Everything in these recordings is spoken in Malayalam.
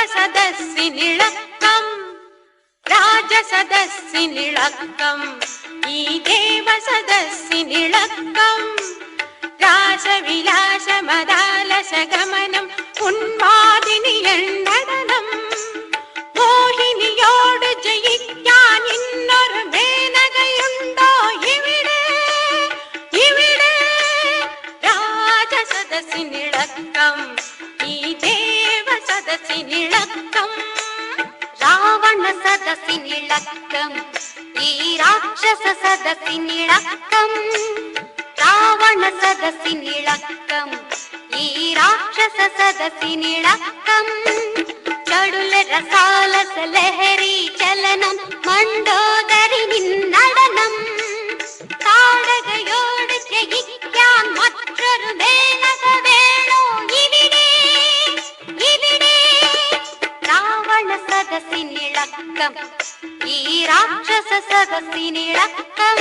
ദേവസദസ്സിനിളക്കം രാജസദസ്സിനിളക്കം ഈ ദേവസദസ്സിനിളക്കം രാസവിലാസമദാലസഗമനം ഉന്മാദിനിയണ്ണടനം മോഹിനിയോട് ജയിക്കാൻ ഇന്നൊരു മേനകയുണ്ടോ ഇവിടെ ഇവിടെ രാജസദസ്സിനിളക്കം ഈ ദേവസദസ്സിനിളക്കം രാവണ സദസ്സിനിളക്കം ഈ രാക്ഷസ സദസ്സിനിളക്കം രാവണ സദസ്സിനിളക്കം ഈ രാക്ഷസ സദസ്സിനിളക്കം ചടുല രസാലസ ലഹരി ചലനം മണ്ടോദരി നിന്നടനം താടകയോട് ജയിക്കാൻ മറ്റൊരു മേനക വേണോ ഇവിടെ ഇവിടെ രാവണ സദസ്സിനിളക്കം ഈ രാക്ഷസ സദസ്സിനിളക്കം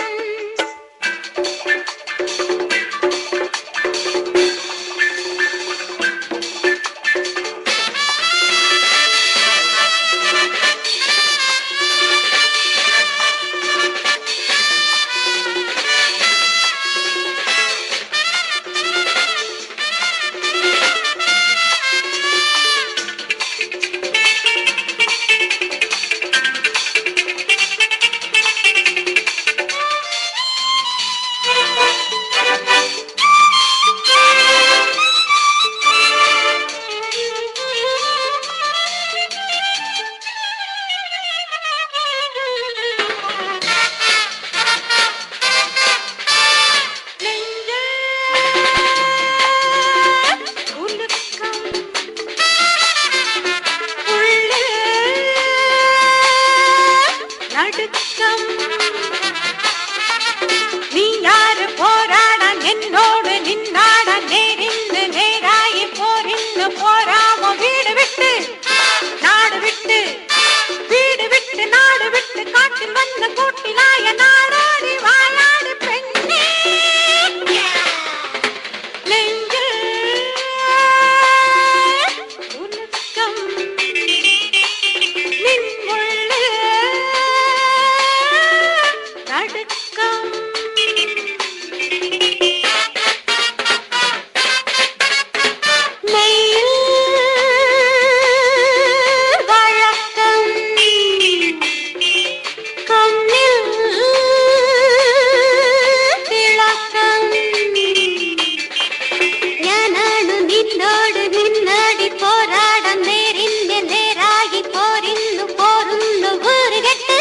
നീ യാര് പോരാടാൻ എന്നോട് നിന്നാടാൻ നേരിന്ന് നേരായി പോരിന്ന് പോരാമോ വീട് വിട്ട് നാട് വിട്ട് വീട് വിട്ട് നാട് വിട്ട് കാട്ടിൽ വന്ന കൂട്ടിലായ നാടോടി വായാടി പെണ്ണേ നെഞ്ചിൽ ഉലക്കം നിൻമുള്ളിൽ നടുക്കം നെയ്യിൽ വഴക്കം കണ്ണിൽ തിളക്കം ഞാനാണ് നിന്നോട് നിന്നാടി പോരാടാൻ നേരിന്റെ നേരായി പോരിന്നു പോരുന്നു വേറുകെട്ട്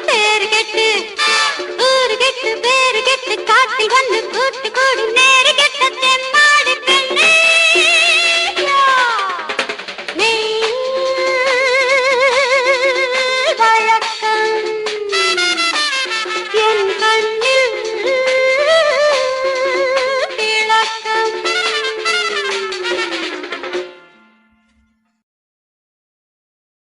പേരുകെട്ട് ൂറുകെട്ട് പേരുകെട്ട് കാട്ടിൽ വന്ന് കൂട്ടുകൂടി നേരുകെട്ട തെമ്മാടി പെണ്ണേ വഴക്കം എൻ കണ്ണിൽ